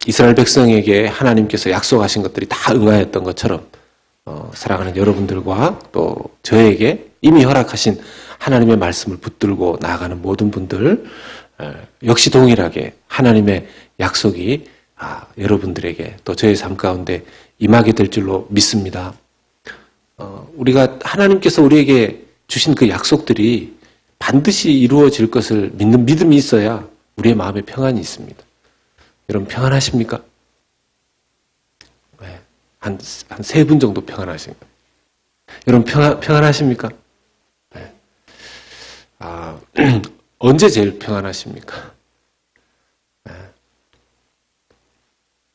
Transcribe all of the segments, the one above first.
이스라엘 백성에게 하나님께서 약속하신 것들이 다 응하였던 것처럼 사랑하는 여러분들과 또 저에게 이미 허락하신 하나님의 말씀을 붙들고 나아가는 모든 분들 역시 동일하게 하나님의 약속이 여러분들에게 또 저의 삶 가운데 임하게 될 줄로 믿습니다. 우리가 하나님께서 우리에게 주신 그 약속들이 반드시 이루어질 것을 믿는 믿음이 있어야 우리의 마음에 평안이 있습니다. 여러분 평안하십니까? 네, 한 3분 정도 평안하십니까? 여러분 평안하십니까? 네. 언제 제일 평안하십니까?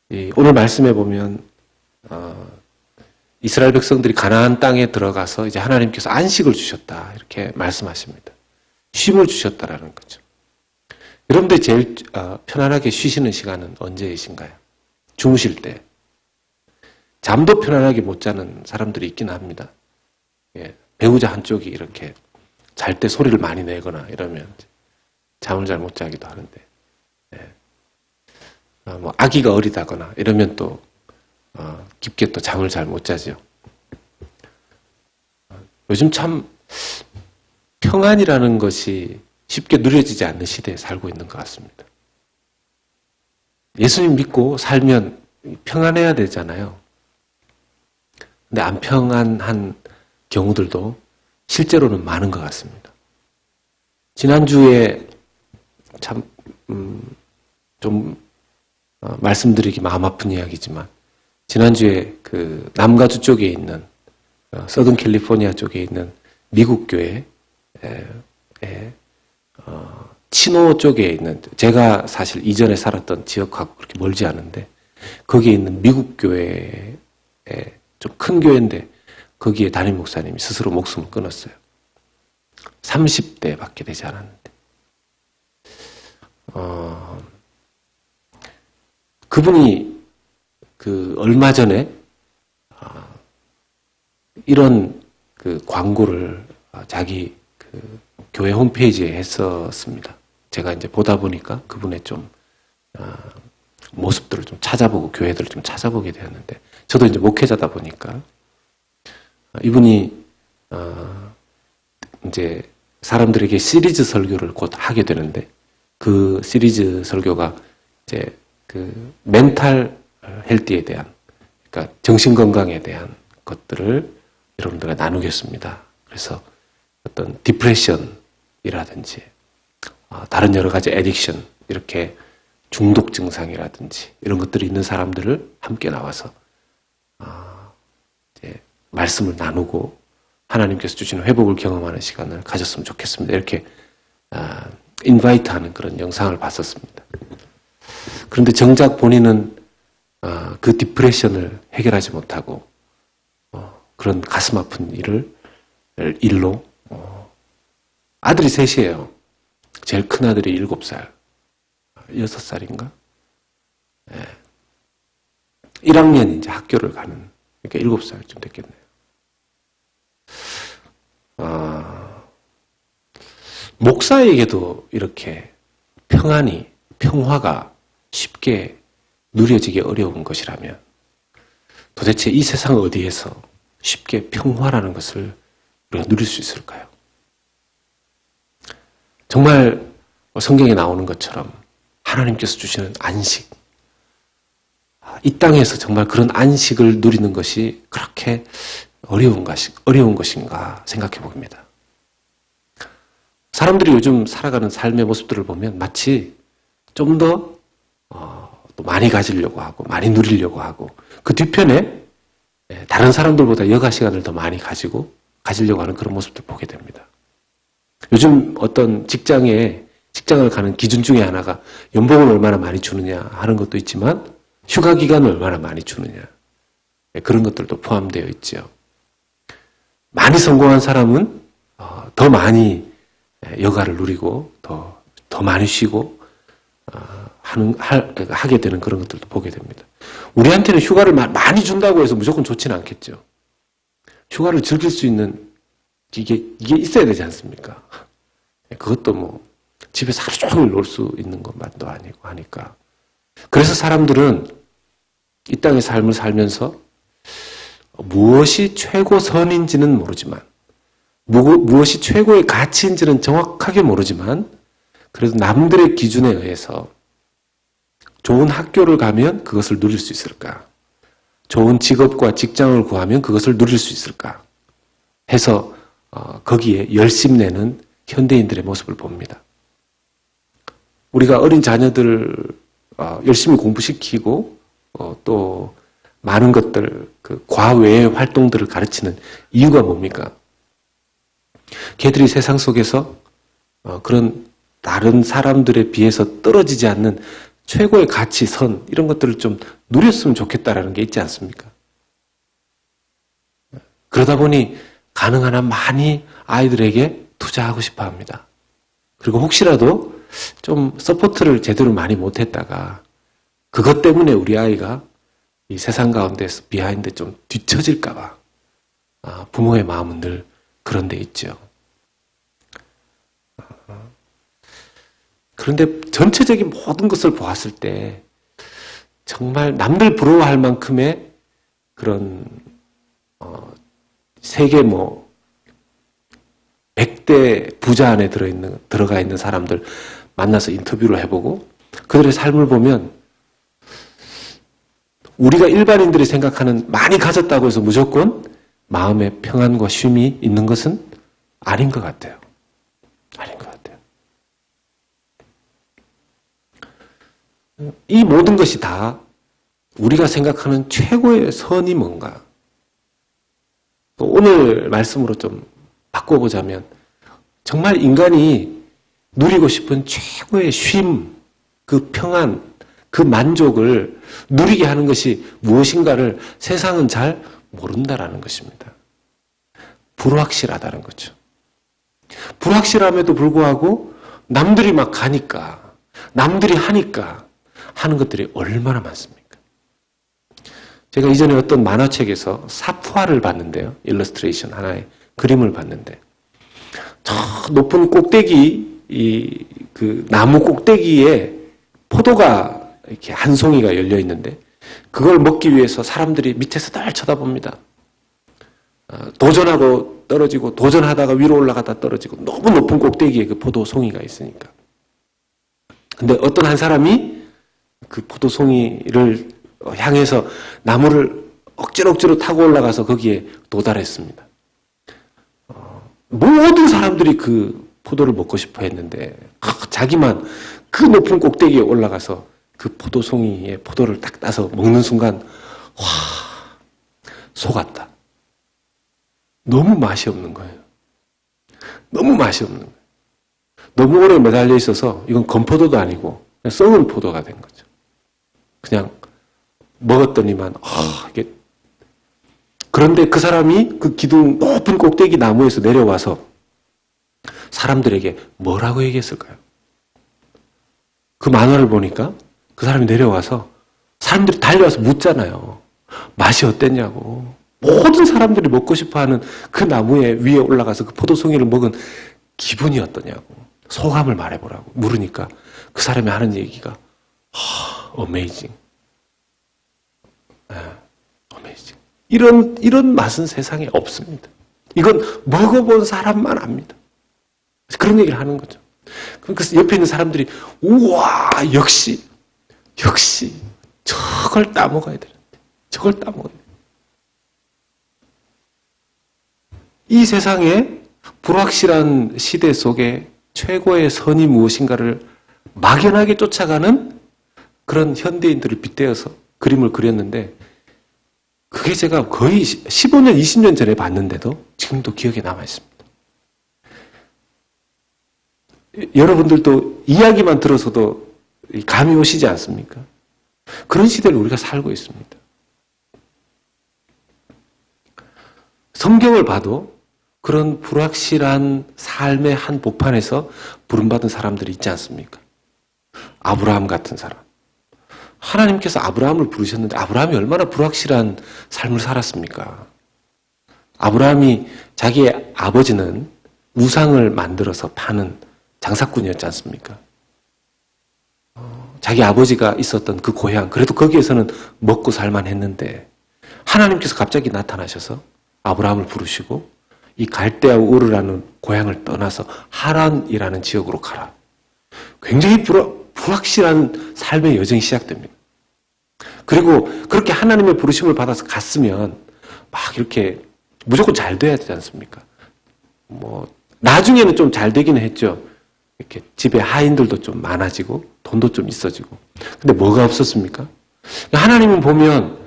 네. 오늘 말씀해 보면 이스라엘 백성들이 가나안 땅에 들어가서 이제 하나님께서 안식을 주셨다 이렇게 말씀하십니다. 쉼을 주셨다라는 거죠. 여러분들이 제일 편안하게 쉬시는 시간은 언제이신가요? 주무실 때. 잠도 편안하게 못 자는 사람들이 있긴 합니다. 예, 배우자 한쪽이 이렇게 잘 때 소리를 많이 내거나 이러면 잠을 잘 못 자기도 하는데, 예. 뭐 아기가 어리다거나 이러면 또 깊게 또 잠을 잘 못 자죠. 요즘 참 평안이라는 것이 쉽게 누려지지 않는 시대에 살고 있는 것 같습니다. 예수님 믿고 살면 평안해야 되잖아요. 근데 안 평안한 경우들도 실제로는 많은 것 같습니다. 지난주에 참 좀 말씀드리기 마음 아픈 이야기지만 지난주에 그 남가주 쪽에 있는 서든 캘리포니아 쪽에 있는 미국 교회 치노 쪽에 있는, 제가 사실 이전에 살았던 지역하고 그렇게 멀지 않은데 거기에 있는 미국 교회에 좀 큰 교회인데 거기에 담임 목사님이 스스로 목숨을 끊었어요. 30대 밖에 되지 않았는데 그분이 얼마 전에 이런 그 광고를 자기 교회 홈페이지에 했었습니다. 제가 이제 보다 보니까 그분의 좀 모습들을 좀 찾아보고 교회들을 좀 찾아보게 되었는데, 저도 이제 목회자다 보니까 이분이 이제 사람들에게 시리즈 설교를 곧 하게 되는데, 그 시리즈 설교가 이제 그 멘탈 헬스에 대한, 그러니까 정신 건강에 대한 것들을 여러분들과 나누겠습니다. 그래서 어떤 디프레션이라든지 다른 여러 가지 애딕션, 이렇게 중독 증상이라든지 이런 것들이 있는 사람들을 함께 나와서 이제 말씀을 나누고 하나님께서 주시는 회복을 경험하는 시간을 가졌으면 좋겠습니다. 이렇게 인바이트하는 그런 영상을 봤었습니다. 그런데 정작 본인은 그 디프레션을 해결하지 못하고 그런 가슴 아픈 일로 아들이 셋이에요. 제일 큰 아들이 7살, 6살인가? 네. 1학년 이제 학교를 가는, 그러니까 7살쯤 됐겠네요. 목사에게도 이렇게 평화가 쉽게 누려지기 어려운 것이라면 도대체 이 세상 어디에서 쉽게 평화라는 것을 우리가 누릴 수 있을까요? 정말 성경에 나오는 것처럼 하나님께서 주시는 안식, 이 땅에서 정말 그런 안식을 누리는 것이 그렇게 어려운 것인가 생각해 봅니다. 사람들이 요즘 살아가는 삶의 모습들을 보면 마치 좀 더 또 많이 가지려고 하고 많이 누리려고 하고 그 뒤편에 다른 사람들보다 여가 시간을 더 많이 가지려고 하는 그런 모습들 보게 됩니다. 요즘 어떤 직장을 가는 기준 중에 하나가 연봉을 얼마나 많이 주느냐 하는 것도 있지만 휴가 기간을 얼마나 많이 주느냐, 그런 것들도 포함되어 있죠. 많이 성공한 사람은 더 많이 여가를 누리고 더 많이 쉬고 하게 되는 그런 것들도 보게 됩니다. 우리한테는 휴가를 많이 준다고 해서 무조건 좋지는 않겠죠. 휴가를 즐길 수 있는 이게 있어야 되지 않습니까? 그것도 뭐 집에서 하루 종일 놀 수 있는 것만도 아니고 하니까 그래서 사람들은 이 땅의 삶을 살면서 무엇이 최고 선인지는 모르지만, 무엇이 최고의 가치인지는 정확하게 모르지만, 그래도 남들의 기준에 의해서 좋은 학교를 가면 그것을 누릴 수 있을까? 좋은 직업과 직장을 구하면 그것을 누릴 수 있을까? 해서 거기에 열심 내는 현대인들의 모습을 봅니다. 우리가 어린 자녀들 열심히 공부시키고 또 많은 것들, 그 과외의 활동들을 가르치는 이유가 뭡니까? 걔들이 세상 속에서 그런 다른 사람들에 비해서 떨어지지 않는 최고의 가치, 선 이런 것들을 좀 누렸으면 좋겠다라는 게 있지 않습니까? 그러다 보니 가능한 한 많이 아이들에게 투자하고 싶어 합니다. 그리고 혹시라도 좀 서포트를 제대로 많이 못했다가 그것 때문에 우리 아이가 이 세상 가운데서 비하인드 좀 뒤처질까 봐 부모의 마음은 늘 그런 데 있죠. 그런데 전체적인 모든 것을 보았을 때 정말 남들 부러워할 만큼의 그런 세계 100대 부자 안에 들어가 있는 사람들 만나서 인터뷰를 해보고 그들의 삶을 보면 우리가 일반인들이 생각하는 많이 가졌다고 해서 무조건 마음의 평안과 쉼이 있는 것은 아닌 것 같아요. 아닌 것 같아요. 이 모든 것이 다 우리가 생각하는 최고의 선이 뭔가? 오늘 말씀으로 좀 바꿔보자면 정말 인간이 누리고 싶은 최고의 쉼, 그 평안, 그 만족을 누리게 하는 것이 무엇인가를 세상은 잘 모른다라는 것입니다. 불확실하다는 거죠. 불확실함에도 불구하고 남들이 막 가니까, 남들이 하니까 하는 것들이 얼마나 많습니까? 제가 이전에 어떤 만화책에서 사푸화를 봤는데요. 일러스트레이션 하나의 그림을 봤는데 저 높은 꼭대기, 그 나무 꼭대기에 포도가 이렇게 한 송이가 열려 있는데 그걸 먹기 위해서 사람들이 밑에서 날 쳐다봅니다. 도전하고 떨어지고 도전하다가 위로 올라가다 떨어지고 너무 높은 꼭대기에 그 포도 송이가 있으니까. 근데 어떤 한 사람이 그 포도 송이를 향해서 나무를 억지로 타고 올라가서 거기에 도달했습니다. 모든 사람들이 그 포도를 먹고 싶어 했는데 자기만 그 높은 꼭대기에 올라가서 그 포도송이에 포도를 딱 따서 먹는 순간 와, 속았다. 너무 맛이 없는 거예요. 너무 맛이 없는 거예요. 너무 오래 매달려 있어서 이건 건포도도 아니고 그냥 썩은 포도가 된 거죠. 그냥 먹었더니만 이게. 그런데 그 사람이 그 기둥 높은 꼭대기 나무에서 내려와서 사람들에게 뭐라고 얘기했을까요? 그 만화를 보니까 그 사람이 내려와서 사람들이 달려와서 묻잖아요. 맛이 어땠냐고. 모든 사람들이 먹고 싶어하는 그 나무 위에 올라가서 그 포도송이를 먹은 기분이 어떠냐고. 소감을 말해보라고 물으니까 그 사람이 하는 얘기가 어메이징. 어메이징. 이런 맛은 세상에 없습니다. 이건 먹어본 사람만 압니다. 그런 얘기를 하는 거죠. 그래서 옆에 있는 사람들이 우와 역시 저걸 따먹어야 되는데 저걸 따먹어야 돼. 이 세상에 불확실한 시대 속에 최고의 선이 무엇인가를 막연하게 쫓아가는 그런 현대인들을 빗대어서 그림을 그렸는데 그게 제가 거의 15년, 20년 전에 봤는데도 지금도 기억에 남아 있습니다. 여러분들도 이야기만 들어서도 감이 오시지 않습니까? 그런 시대를 우리가 살고 있습니다. 성경을 봐도 그런 불확실한 삶의 한 복판에서 부름받은 사람들이 있지 않습니까? 아브라함 같은 사람. 하나님께서 아브라함을 부르셨는데 아브라함이 얼마나 불확실한 삶을 살았습니까? 아브라함이 자기의 아버지는 우상을 만들어서 파는 장사꾼이었지 않습니까? 자기 아버지가 있었던 그 고향, 그래도 거기에서는 먹고 살만했는데 하나님께서 갑자기 나타나셔서 아브라함을 부르시고 이 갈대아 우르라는 고향을 떠나서 하란이라는 지역으로 가라. 굉장히 불확실한 삶의 여정이 시작됩니다. 그리고 그렇게 하나님의 부르심을 받아서 갔으면 막 이렇게 무조건 잘 돼야 되지 않습니까? 나중에는 좀 잘 되기는 했죠. 이렇게 집에 하인들도 좀 많아지고 돈도 좀 있어지고. 근데 뭐가 없었습니까? 하나님은 보면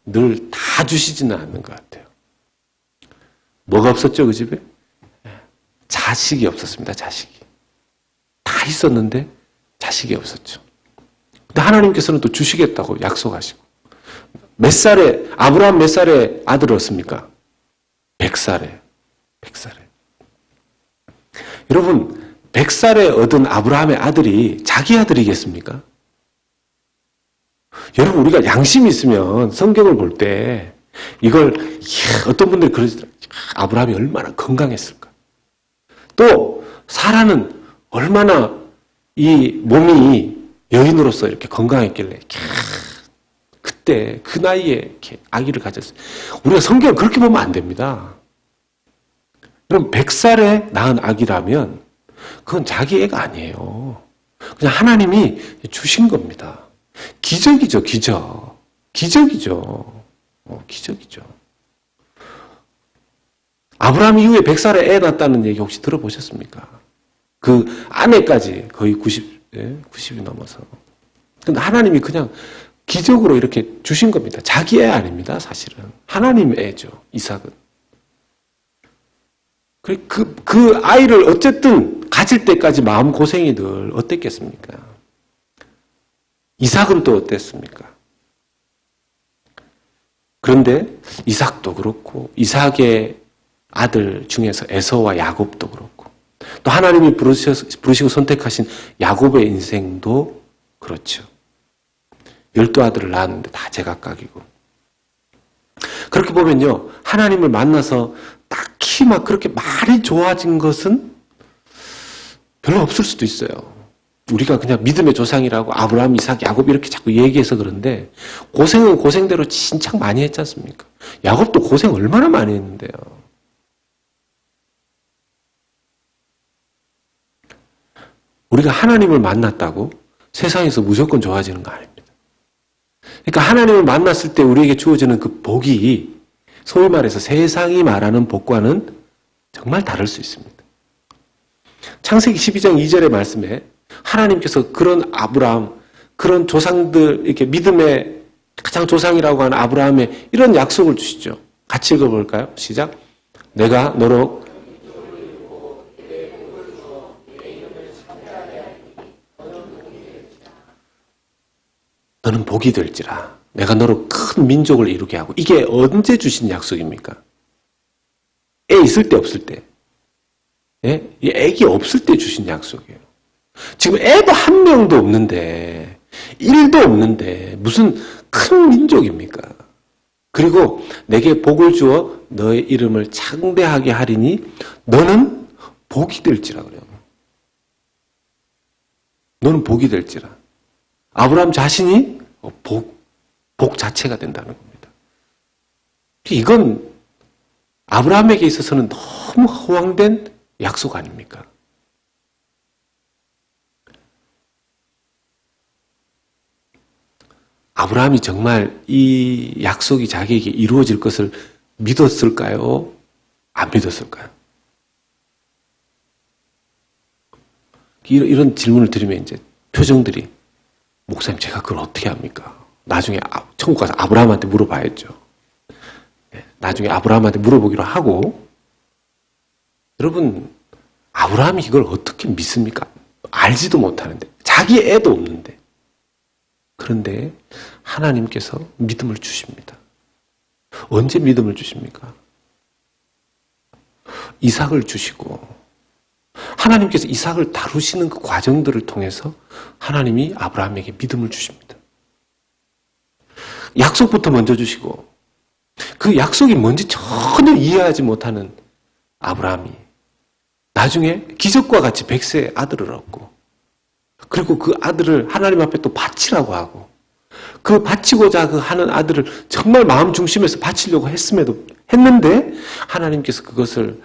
늘 다 주시지는 않는 것 같아요. 뭐가 없었죠, 그 집에? 자식이 없었습니다, 자식이. 다 있었는데 자식이 없었죠. 근데 하나님께서는 또 주시겠다고 약속하시고. 아브라함 몇 살에 아들을 얻습니까? 100살에. 100살에. 여러분, 100살에 얻은 아브라함의 아들이 자기 아들이겠습니까? 여러분, 우리가 양심이 있으면 성경을 볼 때 이걸 어떤 분들이 그러시더라고요. 아브라함이 얼마나 건강했을까. 또 사라는 얼마나 이 몸이 여인으로서 이렇게 건강했길래 그때 그 나이에 이렇게 아기를 가졌어요. 우리가 성경을 그렇게 보면 안 됩니다. 그럼 100살에 낳은 아기라면 그건 자기 애가 아니에요. 그냥 하나님이 주신 겁니다. 기적이죠, 기적. 기적이죠. 기적이죠. 아브라함 이후에 100살에 애 낳았다는 얘기 혹시 들어보셨습니까? 그 아내까지 거의 90이 넘어서. 근데 하나님이 그냥 기적으로 이렇게 주신 겁니다. 자기 애 아닙니다, 사실은. 하나님 애죠, 이삭은. 그 아이를 어쨌든 가질 때까지 마음고생이 늘 어땠겠습니까? 이삭은 또 어땠습니까? 그런데 이삭도 그렇고 이삭의 아들 중에서 에서와 야곱도 그렇고 또 하나님이 부르시고 선택하신 야곱의 인생도 그렇죠. 12아들을 낳았는데 다 제각각이고. 그렇게 보면요, 하나님을 만나서 딱히 막 그렇게 많이 좋아진 것은 별로 없을 수도 있어요. 우리가 그냥 믿음의 조상이라고 아브라함, 이삭, 야곱 이렇게 자꾸 얘기해서 그런데 고생은 고생대로 진짜 많이 했지 않습니까? 야곱도 고생 얼마나 많이 했는데요. 우리가 하나님을 만났다고 세상에서 무조건 좋아지는 거 아닙니다. 그러니까 하나님을 만났을 때 우리에게 주어지는 그 복이 소위 말해서 세상이 말하는 복과는 정말 다를 수 있습니다. 창세기 12장 2절의 말씀에 하나님께서 그런 아브라함, 그런 조상들, 이렇게 믿음의 가장 조상이라고 하는 아브라함의 이런 약속을 주시죠. 같이 읽어볼까요? 시작. 내가 너로 너는 복이 될지라. 내가 너로 큰 민족을 이루게 하고. 이게 언제 주신 약속입니까? 애 있을 때 없을 때. 예? 애기 없을 때 주신 약속이에요. 지금 애도 한 명도 없는데, 일도 없는데 무슨 큰 민족입니까? 그리고 내게 복을 주어 너의 이름을 창대하게 하리니 너는 복이 될지라 그래요. 너는 복이 될지라. 아브라함 자신이 복 자체가 된다는 겁니다. 이건 아브라함에게 있어서는 너무 허황된 약속 아닙니까? 아브라함이 정말 이 약속이 자기에게 이루어질 것을 믿었을까요? 안 믿었을까요? 이런 질문을 드리면 이제 표정들이 목사님 제가 그걸 어떻게 합니까? 나중에 천국 가서 아브라함한테 물어봐야죠. 나중에 아브라함한테 물어보기로 하고 여러분 아브라함이 이걸 어떻게 믿습니까? 알지도 못하는데 자기 애도 없는데 그런데 하나님께서 믿음을 주십니다. 언제 믿음을 주십니까? 이삭을 주시고 하나님께서 이삭을 다루시는 그 과정들을 통해서 하나님이 아브라함에게 믿음을 주십니다. 약속부터 먼저 주시고 그 약속이 뭔지 전혀 이해하지 못하는 아브라함이 나중에 기적과 같이 100세의 아들을 얻고 그리고 그 아들을 하나님 앞에 또 바치라고 하고, 그 바치고자 그 하는 아들을 정말 마음 중심에서 바치려고 했는데 하나님께서 그것을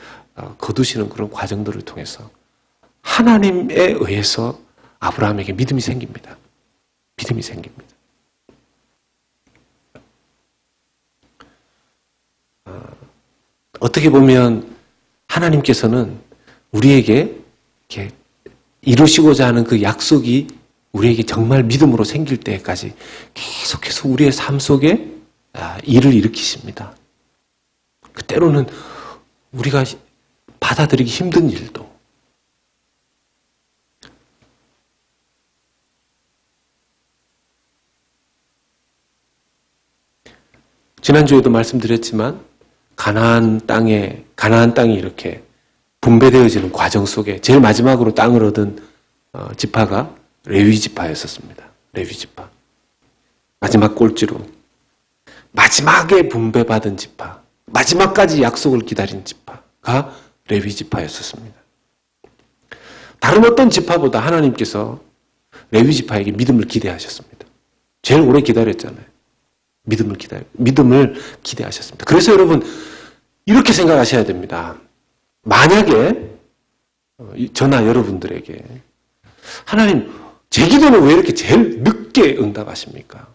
거두시는 그런 과정들을 통해서 하나님에 의해서 아브라함에게 믿음이 생깁니다. 믿음이 생깁니다. 어떻게 보면 하나님께서는 우리에게 이렇게 이루시고자 하는 그 약속이 우리에게 정말 믿음으로 생길 때까지 계속해서 우리의 삶 속에 일을 일으키십니다. 때로는 우리가 받아들이기 힘든 일도, 지난주에도 말씀드렸지만 가나안 땅이 이렇게 분배되어지는 과정 속에 제일 마지막으로 땅을 얻은 지파가 레위 지파였었습니다. 레위 지파. 마지막 꼴찌로 마지막에 분배받은 지파, 마지막까지 약속을 기다린 지파가 레위 지파였었습니다. 다른 어떤 지파보다 하나님께서 레위 지파에게 믿음을 기대하셨습니다. 제일 오래 기다렸잖아요. 믿음을 기대하셨습니다. 그래서 여러분 이렇게 생각하셔야 됩니다. 만약에 저나 여러분들에게 하나님, 제 기도는 왜 이렇게 제일 늦게 응답하십니까?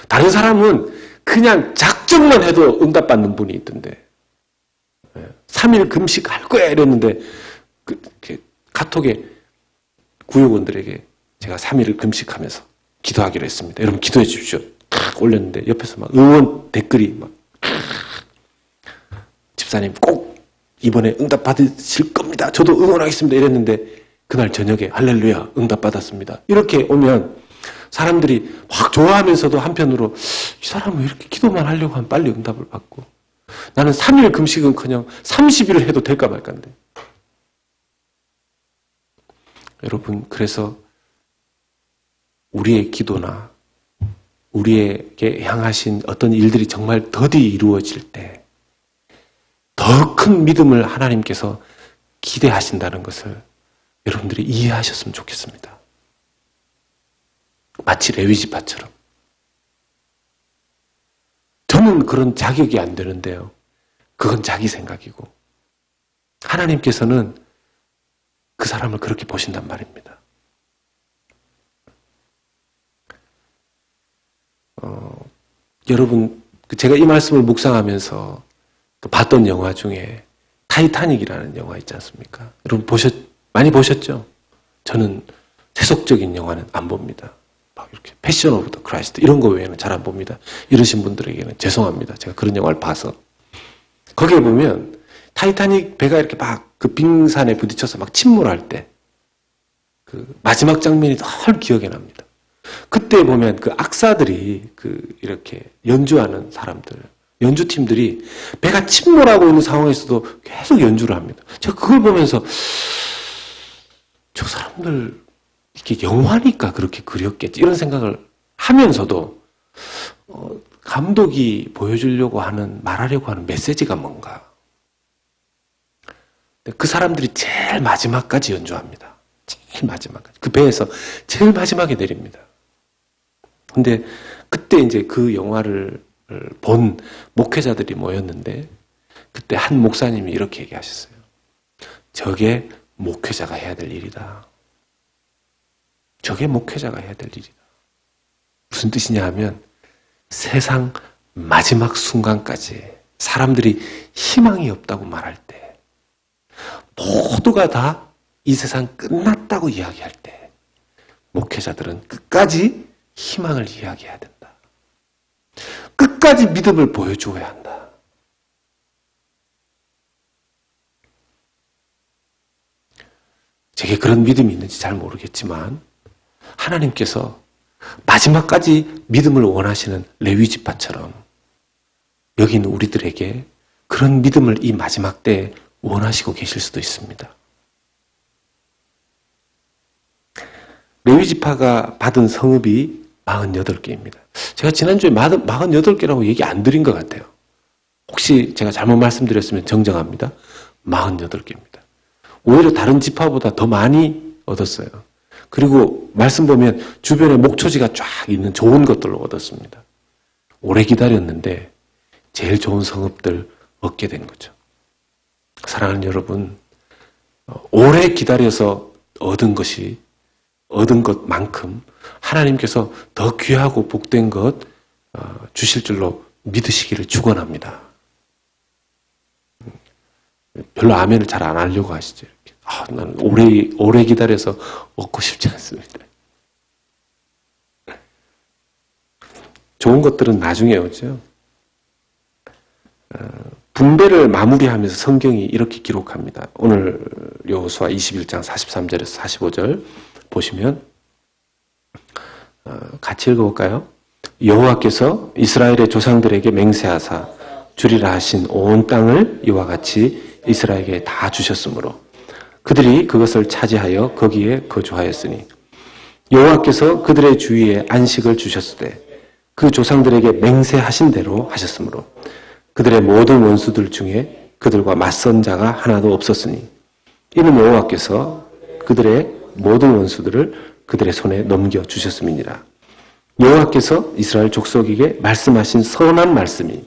다른 사람은 그냥 작정만 해도 응답받는 분이 있던데 3일 금식할 거야 이랬는데 카톡에 구역원들에게 제가 3일을 금식하면서 기도하기로 했습니다. 여러분 기도해 주십시오. 탁 올렸는데 옆에서 막 응원 댓글이 막 집사님 꼭 이번에 응답 받으실 겁니다. 저도 응원하겠습니다. 이랬는데 그날 저녁에 할렐루야 응답 받았습니다. 이렇게 오면 사람들이 막 좋아하면서도 한편으로 이 사람은 왜 이렇게 기도만 하려고 하면 빨리 응답을 받고 나는 3일 금식은커녕 30일을 해도 될까 말까인데. 여러분 그래서 우리의 기도나 우리에게 향하신 어떤 일들이 정말 더디 이루어질 때 더 큰 믿음을 하나님께서 기대하신다는 것을 여러분들이 이해하셨으면 좋겠습니다. 마치 레위 지파처럼. 저는 그런 자격이 안 되는데요. 그건 자기 생각이고 하나님께서는 그 사람을 그렇게 보신단 말입니다. 여러분 제가 이 말씀을 묵상하면서 봤던 영화 중에 타이타닉이라는 영화 있지 않습니까? 여러분 많이 보셨죠? 저는 세속적인 영화는 안 봅니다. 막 이렇게 패션 오브 더 크라이스트 이런 거 외에는 잘 안 봅니다. 이러신 분들에게는 죄송합니다. 제가 그런 영화를 봐서. 거기에 보면 타이타닉 배가 이렇게 막 그 빙산에 부딪혀서 막 침몰할 때 그 마지막 장면이 늘 기억에 납니다. 그때 보면 그 악사들이 이렇게 연주하는 사람들, 연주팀들이 배가 침몰하고 있는 상황에서도 계속 연주를 합니다. 제가 그걸 보면서 저 사람들 이렇게 영화니까 그렇게 그렸겠지 이런 생각을 하면서도 감독이 보여주려고 하는 말하려고 하는 메시지가 뭔가. 그 사람들이 제일 마지막까지 연주합니다. 제일 마지막까지. 그 배에서 제일 마지막에 내립니다. 근데 그때 이제 그 영화를 본 목회자들이 모였는데 그때 한 목사님이 이렇게 얘기하셨어요. 저게 목회자가 해야 될 일이다. 저게 목회자가 해야 될 일이다. 무슨 뜻이냐 하면 세상 마지막 순간까지 사람들이 희망이 없다고 말할 때 모두가 다 이 세상 끝났다고 이야기할 때 목회자들은 끝까지 희망을 이야기해야 된다. 끝까지 믿음을 보여줘야 한다. 제게 그런 믿음이 있는지 잘 모르겠지만 하나님께서 마지막까지 믿음을 원하시는 레위 지파처럼 여기 있는 우리들에게 그런 믿음을 이 마지막 때에 원하시고 계실 수도 있습니다. 레위 지파가 받은 성읍이 48개입니다. 제가 지난주에 48개라고 얘기 안 드린 것 같아요. 혹시 제가 잘못 말씀드렸으면 정정합니다. 48개입니다. 오히려 다른 지파보다 더 많이 얻었어요. 그리고 말씀 보면 주변에 목초지가 쫙 있는 좋은 것들을 얻었습니다. 오래 기다렸는데 제일 좋은 성읍들 얻게 된 거죠. 사랑하는 여러분, 오래 기다려서 얻은 것만큼 하나님께서 더 귀하고 복된 것 주실 줄로 믿으시기를 축원합니다. 별로 아멘을 잘 안 하려고 하시죠. 이렇게. 나는 오래 기다려서 얻고 싶지 않습니다. 좋은 것들은 나중에 오죠. 분배를 마무리하면서 성경이 이렇게 기록합니다. 오늘 여호수아 21장 43절에서 45절 보시면 같이 읽어볼까요? 여호와께서 이스라엘의 조상들에게 맹세하사 주리라 하신 온 땅을 이와 같이 이스라엘에게 다 주셨으므로 그들이 그것을 차지하여 거기에 거주하였으니 여호와께서 그들의 주위에 안식을 주셨을 때 그 조상들에게 맹세하신 대로 하셨으므로 그들의 모든 원수들 중에 그들과 맞선 자가 하나도 없었으니 이는 여호와께서 그들의 모든 원수들을 그들의 손에 넘겨주셨음이니라. 여호와께서 이스라엘 족속에게 말씀하신 선한 말씀이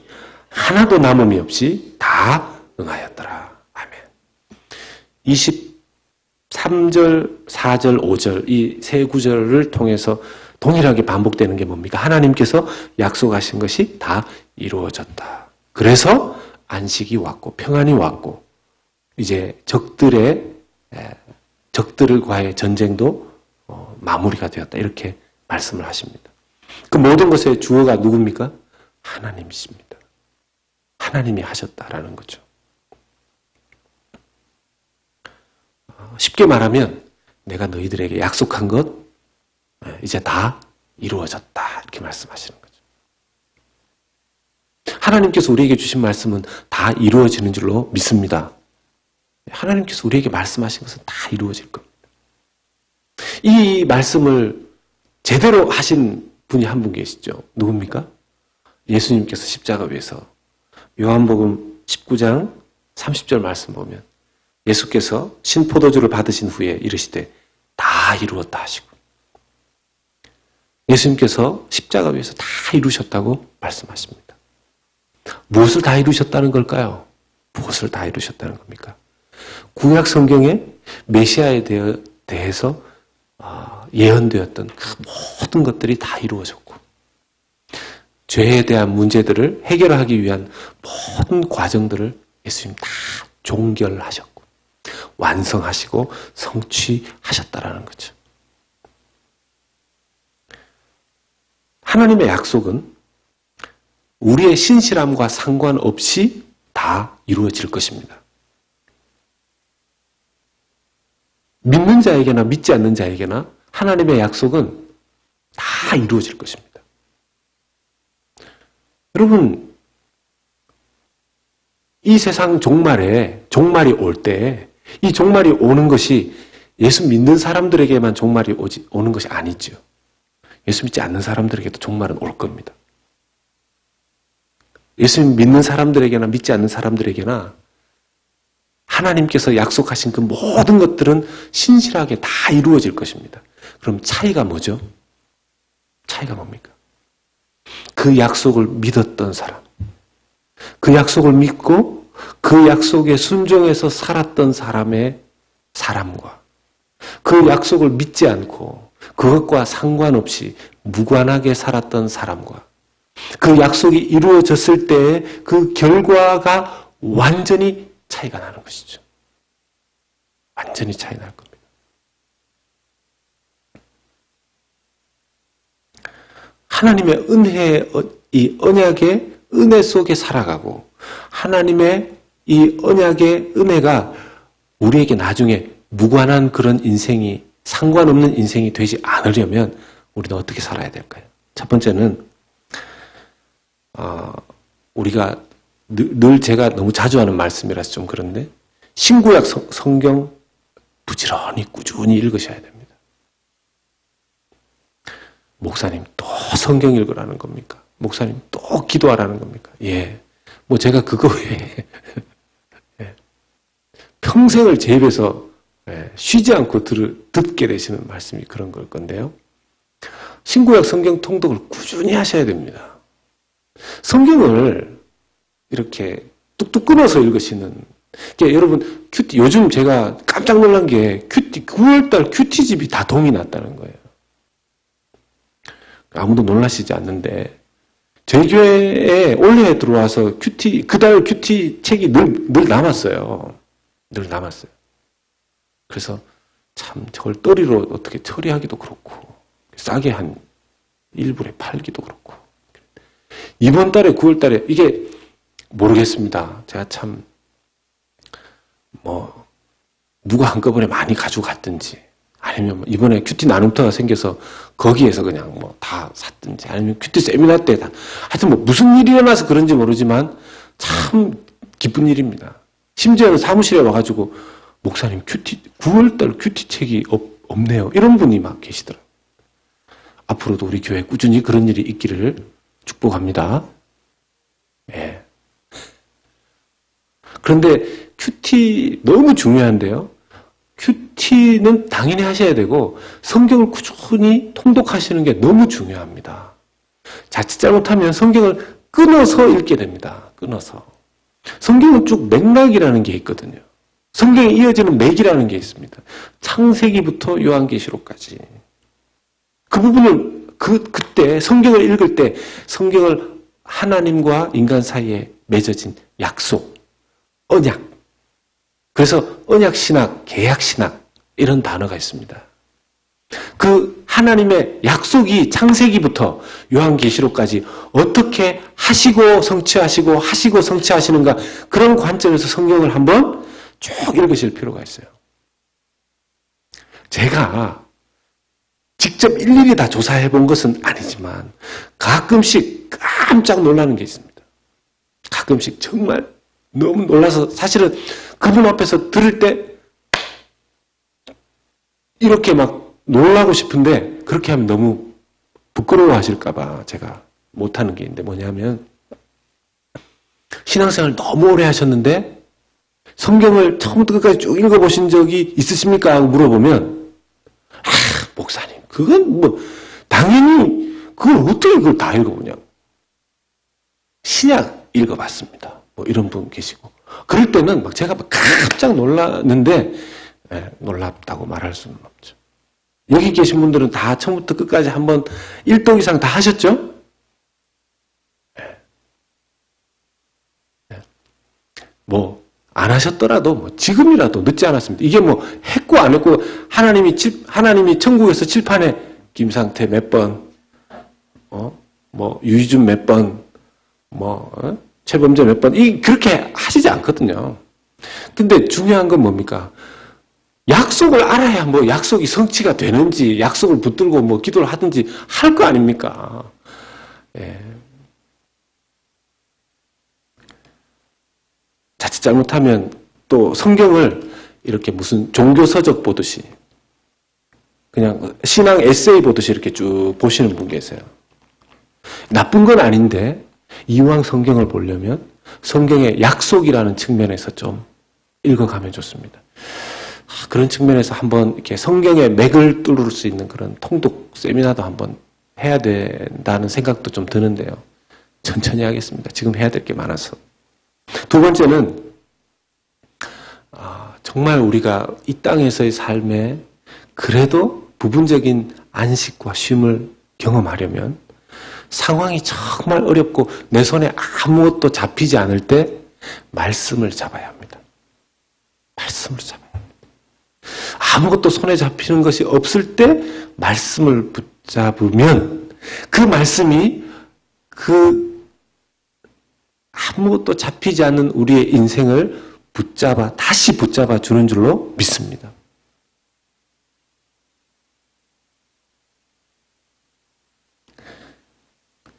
하나도 남음이 없이 다 응하였더라. 아멘. 23절, 4절, 5절 이 세 구절을 통해서 동일하게 반복되는 게 뭡니까? 하나님께서 약속하신 것이 다 이루어졌다. 그래서 안식이 왔고 평안이 왔고 이제 적들과의 전쟁도 마무리가 되었다. 이렇게 말씀을 하십니다. 그 모든 것의 주어가 누굽니까? 하나님이십니다. 하나님이 하셨다라는 거죠. 쉽게 말하면 내가 너희들에게 약속한 것 이제 다 이루어졌다. 이렇게 말씀하시는 거죠. 하나님께서 우리에게 주신 말씀은 다 이루어지는 줄로 믿습니다. 하나님께서 우리에게 말씀하신 것은 다 이루어질 겁니다. 이 말씀을 제대로 하신 분이 한 분 계시죠. 누굽니까? 예수님께서 십자가 위에서 요한복음 19장 30절 말씀 보면 예수께서 신포도주를 받으신 후에 이르시되 다 이루었다 하시고 예수님께서 십자가 위에서 다 이루셨다고 말씀하십니다. 무엇을 다 이루셨다는 걸까요? 무엇을 다 이루셨다는 겁니까? 구약 성경에 메시아에 대해서 예언되었던 그 모든 것들이 다 이루어졌고 죄에 대한 문제들을 해결하기 위한 모든 과정들을 예수님 다 종결하셨고 완성하시고 성취하셨다라는 거죠. 하나님의 약속은 우리의 신실함과 상관없이 다 이루어질 것입니다. 믿는 자에게나 믿지 않는 자에게나 하나님의 약속은 다 이루어질 것입니다. 여러분, 이 세상 종말이 올 때 이 종말이 오는 것이 예수 믿는 사람들에게만 종말이 오는 것이 아니죠. 예수 믿지 않는 사람들에게도 종말은 올 겁니다. 예수 믿는 사람들에게나 믿지 않는 사람들에게나 하나님께서 약속하신 그 모든 것들은 신실하게 다 이루어질 것입니다. 그럼 차이가 뭐죠? 차이가 뭡니까? 그 약속을 믿었던 사람, 그 약속을 믿고 그 약속에 순종해서 살았던 사람의 사람과 그 약속을 믿지 않고 그것과 상관없이 무관하게 살았던 사람과 그 약속이 이루어졌을 때 그 결과가 완전히 차이가 나는 것이죠. 완전히 차이 날 겁니다. 하나님의 이 언약의 은혜 속에 살아가고 하나님의 이 언약의 은혜가 우리에게 나중에 무관한 그런 인생이 상관없는 인생이 되지 않으려면 우리는 어떻게 살아야 될까요? 첫 번째는 우리가 늘 제가 너무 자주 하는 말씀이라서 좀 그런데 신구약 성경 부지런히 꾸준히 읽으셔야 됩니다. 목사님 또 성경 읽으라는 겁니까? 목사님 또 기도하라는 겁니까? 예. 뭐 제가 그거 외에 평생을 제 입에서 쉬지 않고 듣게 되시는 말씀이 그런 걸 건데요. 신구약 성경 통독을 꾸준히 하셔야 됩니다. 성경을 이렇게 뚝뚝 끊어서 읽으시는, 그러니까 여러분, 요즘 제가 깜짝 놀란 게 9월달 큐티집이 다 동이 났다는 거예요. 아무도 놀라시지 않는데, 저희 교회에 올해 들어와서 그달 큐티 책이 늘 남았어요. 늘 남았어요. 그래서 참 저걸 떨이로 어떻게 처리하기도 그렇고, 싸게 한 1불에 팔기도 그렇고. 이번 달에 9월 달에 이게 모르겠습니다. 제가 참 누가 한꺼번에 많이 가지고 갔든지, 아니면 이번에 큐티 나눔터가 생겨서 거기에서 그냥 다 샀든지, 아니면 큐티 세미나 때 하여튼 무슨 일이 일어나서 그런지 모르지만 참 기쁜 일입니다. 심지어는 사무실에 와가지고 목사님 9월달 큐티 책이 없네요. 이런 분이 막 계시더라고요. 앞으로도 우리 교회에 꾸준히 그런 일이 있기를 축복합니다. 예. 그런데 큐티 너무 중요한데요. 큐티는 당연히 하셔야 되고 성경을 꾸준히 통독하시는 게 너무 중요합니다. 자칫 잘못하면 성경을 끊어서 읽게 됩니다. 끊어서. 성경은 쭉 맥락이라는 게 있거든요. 성경에 이어지는 맥이라는 게 있습니다. 창세기부터 요한계시록까지. 그 부분을 그때 성경을 읽을 때 성경을 하나님과 인간 사이에 맺어진 약속, 언약. 그래서 언약신학, 계약신학 이런 단어가 있습니다. 그 하나님의 약속이 창세기부터 요한계시록까지 어떻게 하시고 성취하시고 하시고 성취하시는가, 그런 관점에서 성경을 한번 쭉 읽으실 필요가 있어요. 제가 직접 일일이 다 조사해 본 것은 아니지만 가끔씩 깜짝 놀라는 게 있습니다. 가끔씩 정말 너무 놀라서, 사실은 그분 앞에서 들을 때 이렇게 막 놀라고 싶은데 그렇게 하면 너무 부끄러워하실까 봐 제가 못하는 게 있는데, 뭐냐면 신앙생활 너무 오래 하셨는데 성경을 처음부터 끝까지 쭉 읽어보신 적이 있으십니까? 하고 물어보면, 목사님 그건 당연히 그걸 어떻게 그걸 다 읽어보냐고. 신약 읽어봤습니다. 이런 분 계시고, 그럴 때는 막 제가 막 깜짝 놀랐는데, 놀랍다고 말할 수는 없죠. 여기 계신 분들은 다 처음부터 끝까지 한번 1독 이상 다 하셨죠? 안 하셨더라도 지금이라도 늦지 않았습니다. 이게 했고 안 했고, 하나님이 천국에서 칠판에 김상태 몇 번, 유희준 몇 번, 최범재 몇 번, 그렇게 하시지 않거든요. 근데 중요한 건 뭡니까? 약속을 알아야 약속이 성취가 되는지, 약속을 붙들고 기도를 하든지 할 거 아닙니까? 예. 자칫 잘못하면 또 성경을 이렇게 무슨 종교서적 보듯이, 그냥 신앙 에세이 보듯이 이렇게 쭉 보시는 분 계세요. 나쁜 건 아닌데, 이왕 성경을 보려면 성경의 약속이라는 측면에서 좀 읽어가면 좋습니다. 그런 측면에서 한번 이렇게 성경의 맥을 뚫을 수 있는 그런 통독 세미나도 한번 해야 된다는 생각도 좀 드는데요. 천천히 하겠습니다. 지금 해야 될 게 많아서. 두 번째는, 정말 우리가 이 땅에서의 삶에 그래도 부분적인 안식과 쉼을 경험하려면 상황이 정말 어렵고 내 손에 아무것도 잡히지 않을 때 말씀을 잡아야 합니다. 말씀을 잡아야 합니다. 아무것도 손에 잡히는 것이 없을 때 말씀을 붙잡으면 그 말씀이 아무것도 잡히지 않는 우리의 인생을 다시 붙잡아 주는 줄로 믿습니다.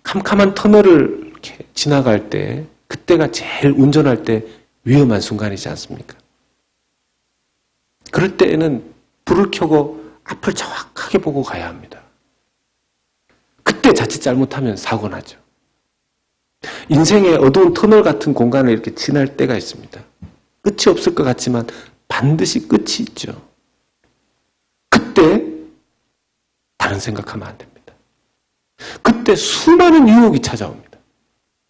캄캄한 터널을 이렇게 지나갈 때, 그때가 제일 운전할 때 위험한 순간이지 않습니까? 그럴 때에는 불을 켜고 앞을 정확하게 보고 가야 합니다. 그때 자칫 잘못하면 사고 나죠. 인생의 어두운 터널 같은 공간을 이렇게 지날 때가 있습니다. 끝이 없을 것 같지만 반드시 끝이 있죠. 그때 다른 생각하면 안 됩니다. 그때 수많은 유혹이 찾아옵니다.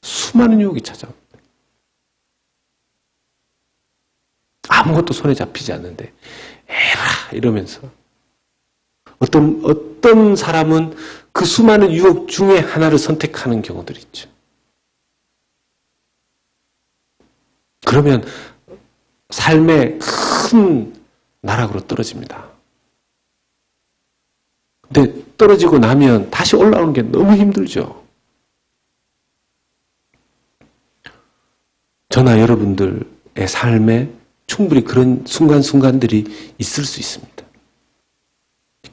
수많은 유혹이 찾아옵니다. 아무것도 손에 잡히지 않는데 에라 이러면서 어떤 사람은 그 수많은 유혹 중에 하나를 선택하는 경우들이 있죠. 그러면 삶의 큰 나락으로 떨어집니다. 근데 떨어지고 나면 다시 올라오는 게 너무 힘들죠. 저나 여러분들의 삶에 충분히 그런 순간순간들이 있을 수 있습니다.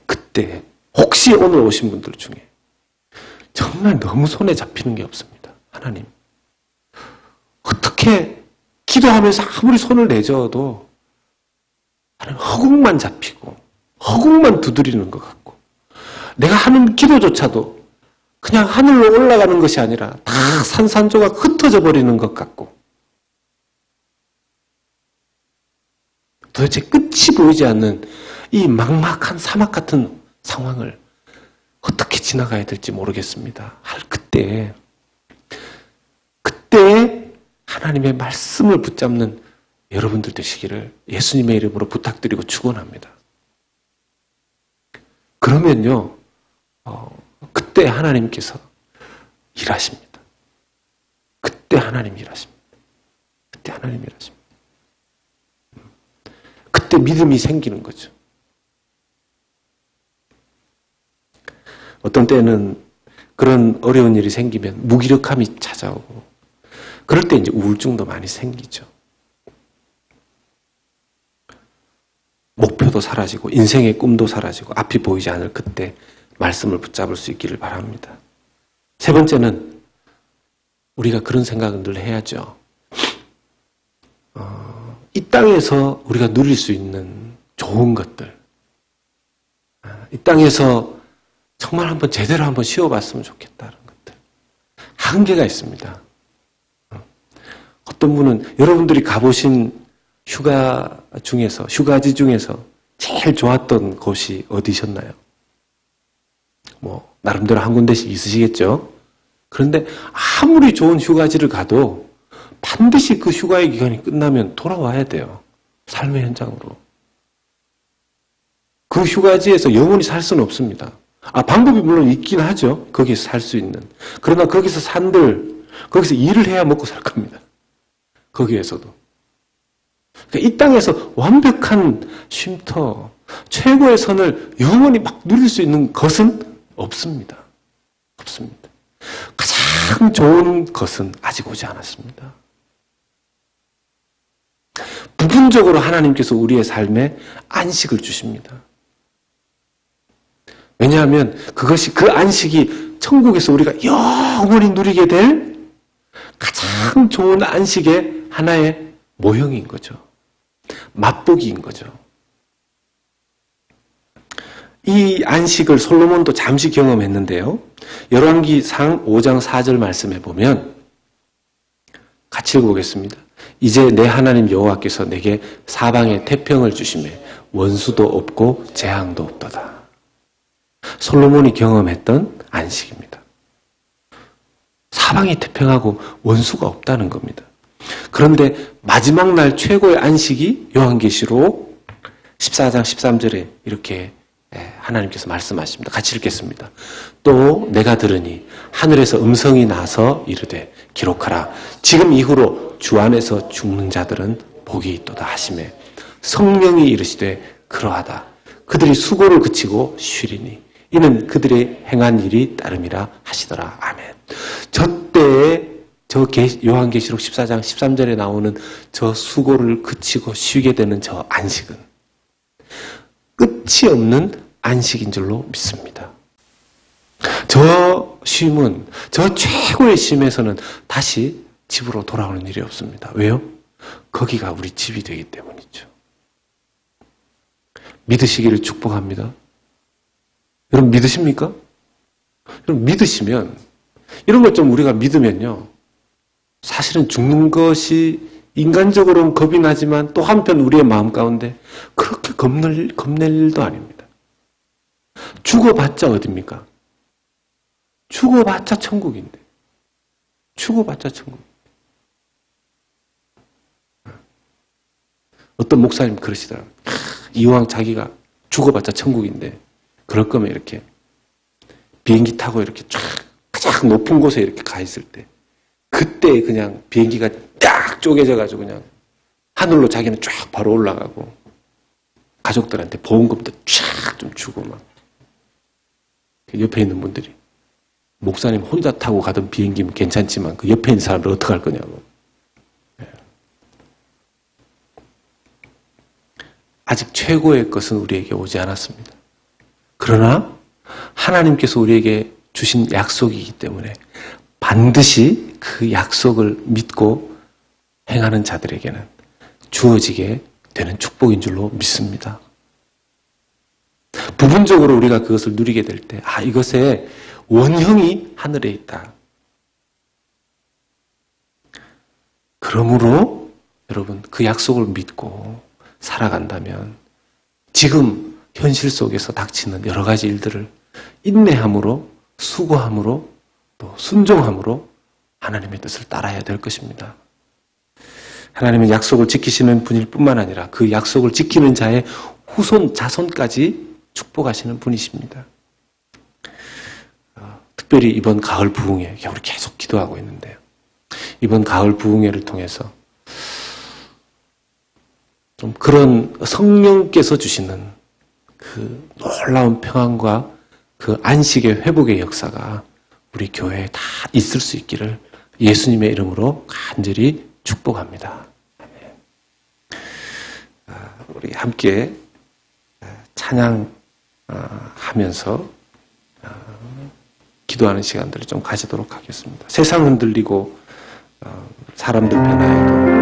그때 혹시 오늘 오신 분들 중에 정말 너무 손에 잡히는 게 없습니다. 하나님 어떻게 기도하면서 아무리 손을 내저어도 허공만 잡히고 허공만 두드리는 것 같고 내가 하는 기도조차도 그냥 하늘로 올라가는 것이 아니라 다 산산조각 흩어져 버리는 것 같고 도대체 끝이 보이지 않는 이 막막한 사막 같은 상황을 어떻게 지나가야 될지 모르겠습니다. 그때 하나님의 말씀을 붙잡는 여러분들 되시기를 예수님의 이름으로 부탁드리고 축원합니다. 그러면요, 그때 하나님께서 일하십니다. 그때 하나님 일하십니다. 그때 하나님 일하십니다. 그때 믿음이 생기는 거죠. 어떤 때는 그런 어려운 일이 생기면 무기력함이 찾아오고 그럴 때 이제 우울증도 많이 생기죠. 목표도 사라지고 인생의 꿈도 사라지고 앞이 보이지 않을 그때 말씀을 붙잡을 수 있기를 바랍니다. 세 번째는 우리가 그런 생각을 늘 해야죠. 이 땅에서 우리가 누릴 수 있는 좋은 것들, 이 땅에서 정말 한번 제대로 한번 쉬어봤으면 좋겠다는 것들. 한계가 있습니다. 어떤 분은 여러분들이 가보신 휴가지 중에서 제일 좋았던 곳이 어디셨나요? 나름대로 한 군데씩 있으시겠죠? 그런데 아무리 좋은 휴가지를 가도 반드시 그 휴가의 기간이 끝나면 돌아와야 돼요. 삶의 현장으로. 그 휴가지에서 영원히 살 수는 없습니다. 방법이 물론 있긴 하죠. 거기서 살 수 있는. 그러나 거기서 거기서 일을 해야 먹고 살 겁니다. 거기에서도. 그러니까 이 땅에서 완벽한 쉼터, 최고의 선을 영원히 막 누릴 수 있는 것은 없습니다. 없습니다. 가장 좋은 것은 아직 오지 않았습니다. 부분적으로 하나님께서 우리의 삶에 안식을 주십니다. 왜냐하면 그 안식이 천국에서 우리가 영원히 누리게 될 가장 좋은 안식의 하나의 모형인 거죠. 맛보기인 거죠. 이 안식을 솔로몬도 잠시 경험했는데요. 열왕기상 5장 4절 말씀에 보면 같이 읽어보겠습니다. 이제 내 하나님 여호와께서 내게 사방에 태평을 주시매 원수도 없고 재앙도 없도다. 솔로몬이 경험했던 안식입니다. 사방이 태평하고 원수가 없다는 겁니다. 그런데 마지막 날 최고의 안식이 요한계시록 14장 13절에 이렇게 하나님께서 말씀하십니다. 같이 읽겠습니다. 또 내가 들으니 하늘에서 음성이 나서 이르되 기록하라. 지금 이후로 주 안에서 죽는 자들은 복이 있도다 하시매 성령이 이르시되 그러하다. 그들이 수고를 그치고 쉬리니 이는 그들의 행한 일이 따름이라 하시더라. 아멘. 저때에 요한계시록 14장 13절에 나오는 저 수고를 그치고 쉬게 되는 저 안식은 끝이 없는 안식인 줄로 믿습니다. 저 쉼은, 저 최고의 쉼에서는 다시 집으로 돌아오는 일이 없습니다. 왜요? 거기가 우리 집이 되기 때문이죠. 믿으시기를 축복합니다. 여러분 믿으십니까? 여러분 믿으시면, 이런 것 좀 우리가 믿으면요, 사실은 죽는 것이 인간적으로는 겁이 나지만 또 한편 우리의 마음 가운데 그렇게 겁낼 일도 아닙니다. 죽어봤자 어딥니까? 죽어봤자 천국인데. 죽어봤자 천국. 어떤 목사님 그러시더라고요. 이왕 자기가 죽어봤자 천국인데 그럴 거면 이렇게 비행기 타고 이렇게 쫙 가장 높은 곳에 이렇게 가 있을 때 그때 그냥 비행기가 딱 쪼개져가지고 그냥 하늘로 자기는 쫙 바로 올라가고 가족들한테 보험금도 쫙 좀 주고 막 옆에 있는 분들이 목사님 혼자 타고 가던 비행기면 괜찮지만 그 옆에 있는 사람들 어떡할 거냐고. 아직 최고의 것은 우리에게 오지 않았습니다. 그러나 하나님께서 우리에게 주신 약속이기 때문에 반드시 그 약속을 믿고 행하는 자들에게는 주어지게 되는 축복인 줄로 믿습니다. 부분적으로 우리가 그것을 누리게 될 때, 이것의 원형이 하늘에 있다. 그러므로 여러분 그 약속을 믿고 살아간다면 지금 현실 속에서 닥치는 여러 가지 일들을 인내함으로, 수고함으로, 또 순종함으로 하나님의 뜻을 따라야 될 것입니다. 하나님은 약속을 지키시는 분일 뿐만 아니라 그 약속을 지키는 자의 후손, 자손까지 축복하시는 분이십니다. 특별히 이번 가을 부흥회, 우리 계속 기도하고 있는데요. 이번 가을 부흥회를 통해서 좀 그런 성령께서 주시는 그 놀라운 평안과 그 안식의 회복의 역사가 우리 교회에 다 있을 수 있기를 예수님의 이름으로 간절히 축복합니다. 우리 함께 찬양하면서 기도하는 시간들을 좀 가지도록 하겠습니다. 세상 흔들리고 사람들 변화에도